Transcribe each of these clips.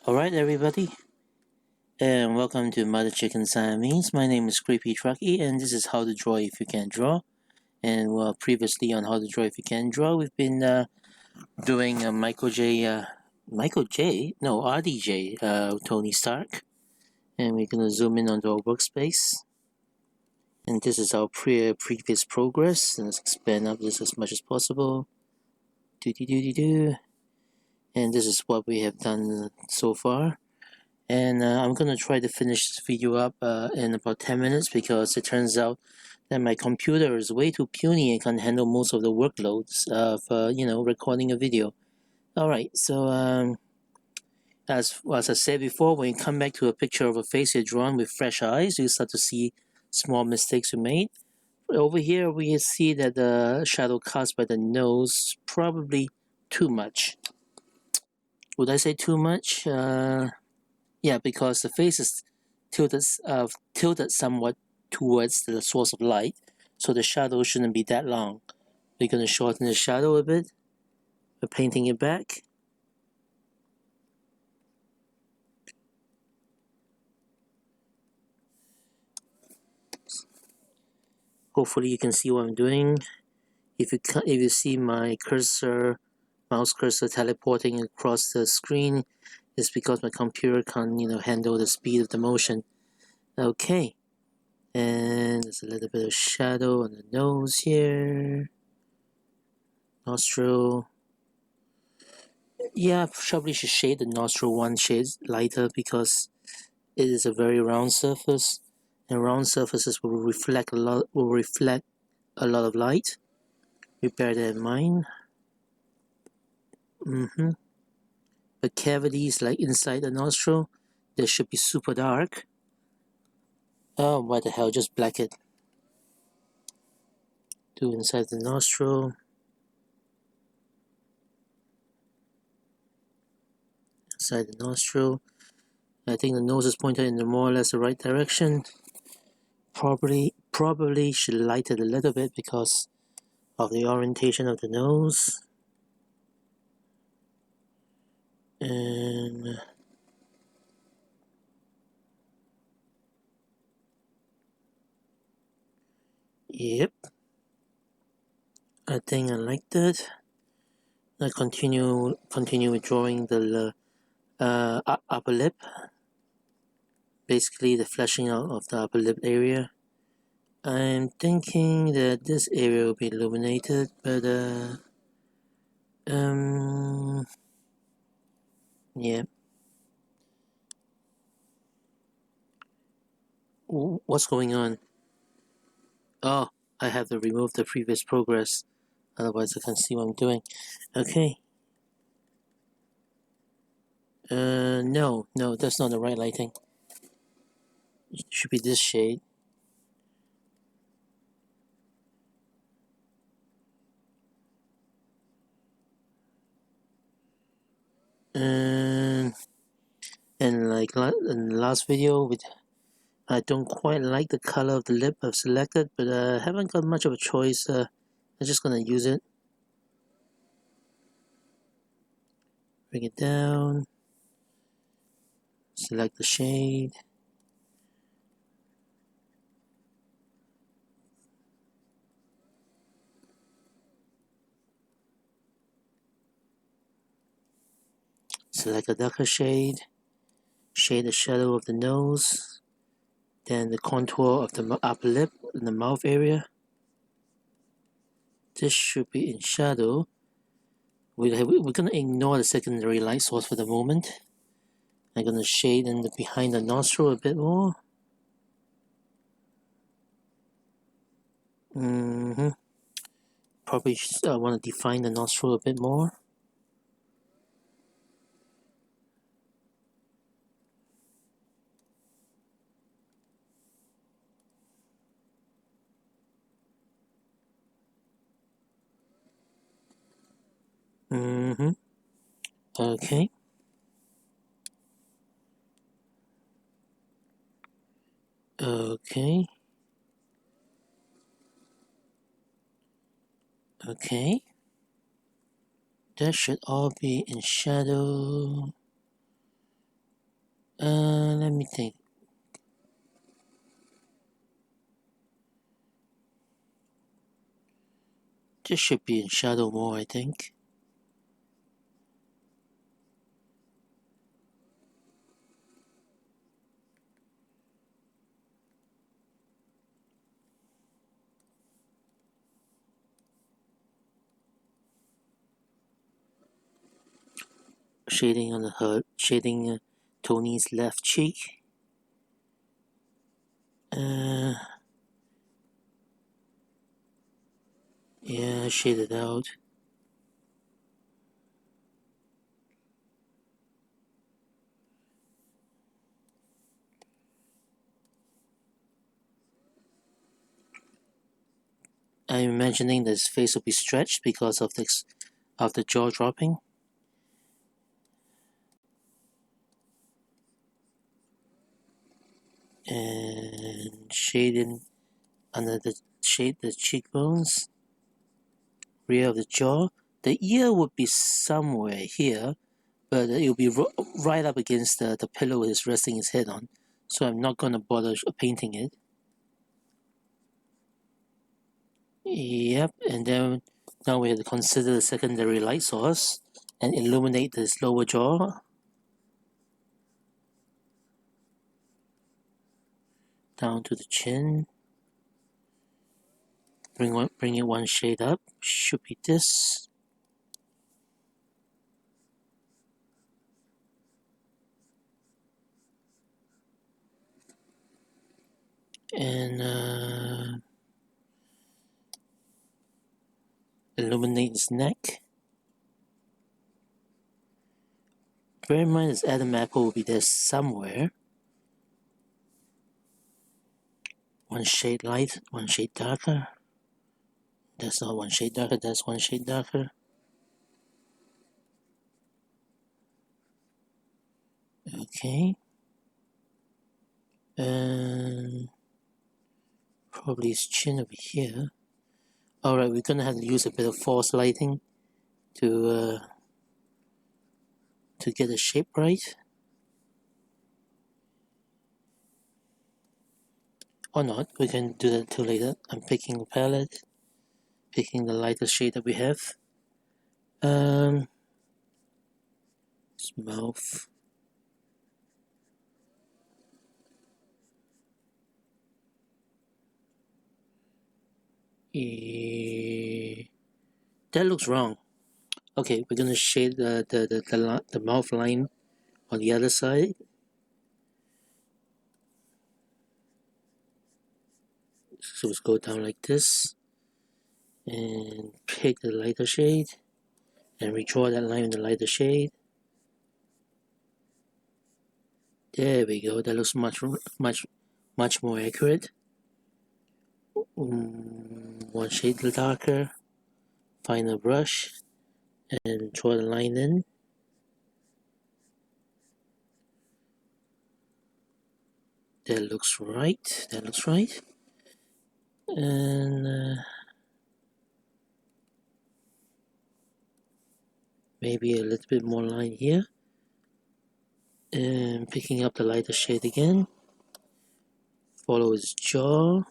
Alright everybody, and welcome to Mother Chicken Siamese. My name is Creepy Trucky, and this is How to Draw If You Can Draw. And previously on How to Draw If You Can Draw, we've been doing RDJ, Tony Stark. And we're going to zoom in onto our workspace. And this is our previous progress. And let's expand up this as much as possible. And this is what we have done so far. And I'm gonna try to finish this video up in about 10 minutes because it turns out that my computer is way too puny and can handle most of the workloads of recording a video. Alright, so as I said before, when you come back to a picture of a face you're drawn with fresh eyes, you start to see small mistakes you made. Over here we see that the shadow cast by the nose probably too much. Would I say too much? Yeah, because the face is tilted somewhat towards the source of light, so the shadow shouldn't be that long. We're going to shorten the shadow a bit. We're painting it back. Hopefully you can see what I'm doing. If you see my mouse cursor teleporting across the screen, it's because my computer can't handle the speed of the motion. Okay, and there's a little bit of shadow on the nose here, nostril. Yeah, probably should shade the nostril one shade lighter because it is a very round surface, and round surfaces will reflect a lot of light. We bear that in mind. But cavities like inside the nostril, they should be super dark. Oh, what the hell, just black it. Do inside the nostril. Inside the nostril. I think the nose is pointed in the more or less the right direction. Probably should light it a little bit because of the orientation of the nose. And yep, I think I like that. I continue with drawing the upper lip, basically the fleshing out of the upper lip area. I'm thinking that this area will be illuminated, but yeah. What's going on? Oh, I have to remove the previous progress, otherwise I can't see what I'm doing. Okay. No, that's not the right lighting. It should be this shade. And like in the last video, I don't quite like the color of the lip I've selected, but I haven't got much of a choice. I'm just gonna use it. Bring it down. Select the shade. Select a darker shade. Shade the shadow of the nose. Then the contour of the upper lip and the mouth area. This should be in shadow. We're going to ignore the secondary light source for the moment. I'm going to shade in behind the nostril a bit more. Probably want to define the nostril a bit more. Okay. Okay. Okay. That should all be in shadow. Let me think. This should be in shadow more, I think. Shading on shading Tony's left cheek. Yeah, shade it out. I'm imagining that his face will be stretched because of the jaw dropping. And shading under the cheekbones, rear of the jaw. The ear would be somewhere here, but it will be right up against the pillow he's resting his head on. So I'm not going to bother painting it. Yep, and then now we have to consider the secondary light source and illuminate this lower jaw. Down to the chin. Bring it one shade up. Should be this. And illuminate his neck. Bear in mind this Adam apple will be there somewhere. One shade light, one shade darker. That's not one shade darker, that's one shade darker. Okay. And probably his chin over here. Alright, we're gonna have to use a bit of false lighting to get the shape right. Or not, we can do that too later. I'm picking a palette, picking the lightest shade that we have. His mouth. That looks wrong. Okay, we're gonna shade the mouth line on the other side. So let's go down like this and pick the lighter shade and redraw that line in the lighter shade. There we go. That looks much more accurate. One shade darker. Find a brush and draw the line in. That looks right. That looks right. And maybe a little bit more line here. And picking up the lighter shade again. Follow his jaw.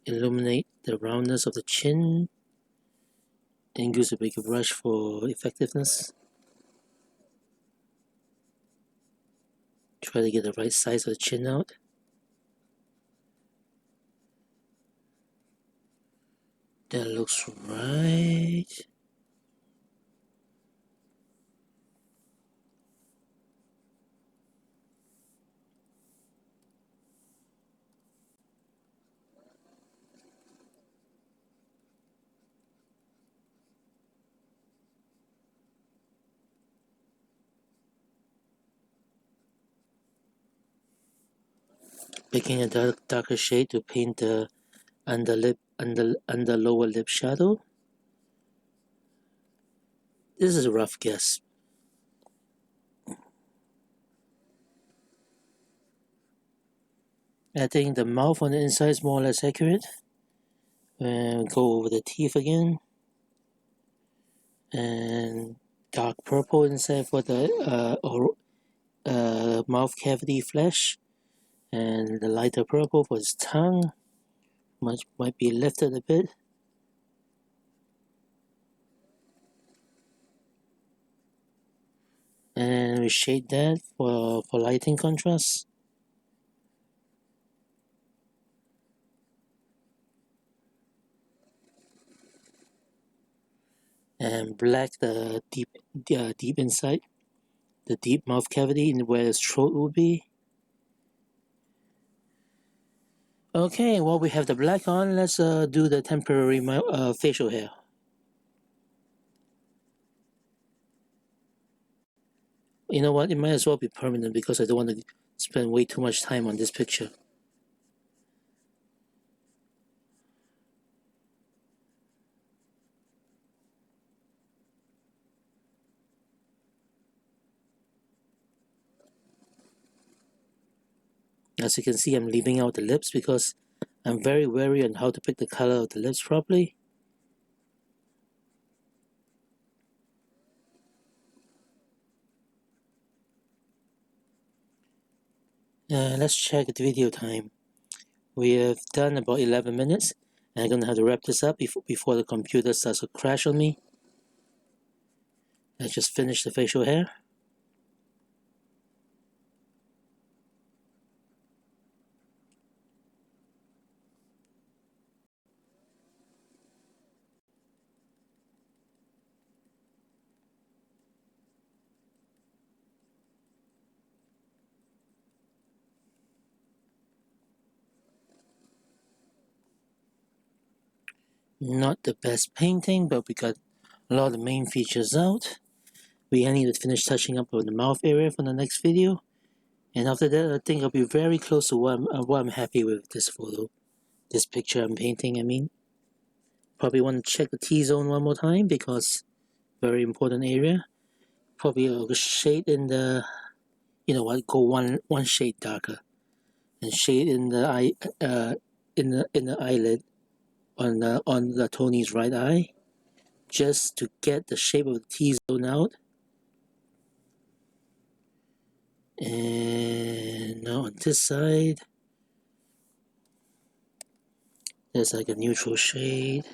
Illuminate the roundness of the chin. And use a bigger brush for effectiveness. Try to get the right size of the chin out. That looks right. Picking a darker shade to paint the under lower lip shadow. This is a rough guess. I think the mouth on the inside is more or less accurate. And go over the teeth again. And dark purple inside for the mouth cavity flesh, and the lighter purple for his tongue. Might be lifted a bit. And we shade that for lighting contrast. And black the deep inside, the deep mouth cavity where his throat will be. Okay, while we have the black on, let's do the temporary facial hair. You know what, it might as well be permanent because I don't want to spend way too much time on this picture. As you can see, I'm leaving out the lips because I'm very wary on how to pick the color of the lips properly. Let's check the video time. We have done about 11 minutes, and I'm going to have to wrap this up before the computer starts to crash on me. I just finished the facial hair. Not the best painting, but we got a lot of the main features out. We need to finish touching up on the mouth area for the next video. And after that, I think I'll be very close to what I'm happy with this photo. This picture I'm painting, I mean. Probably want to check the T-zone one more time because very important area. Probably a shade in the, you know what, go one shade darker. And shade in the eye, in the eyelid on the Tony's right eye, just to get the shape of the T-zone out. And now on this side, there's like a neutral shade.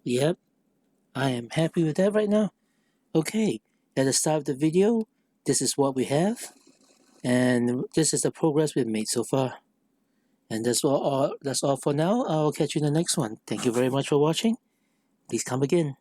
Yep, I am happy with that right now. Okay, at the start of the video, this is what we have, and this is the progress we've made so far. And that's all for now. I'll catch you in the next one. Thank you very much for watching. Please come again.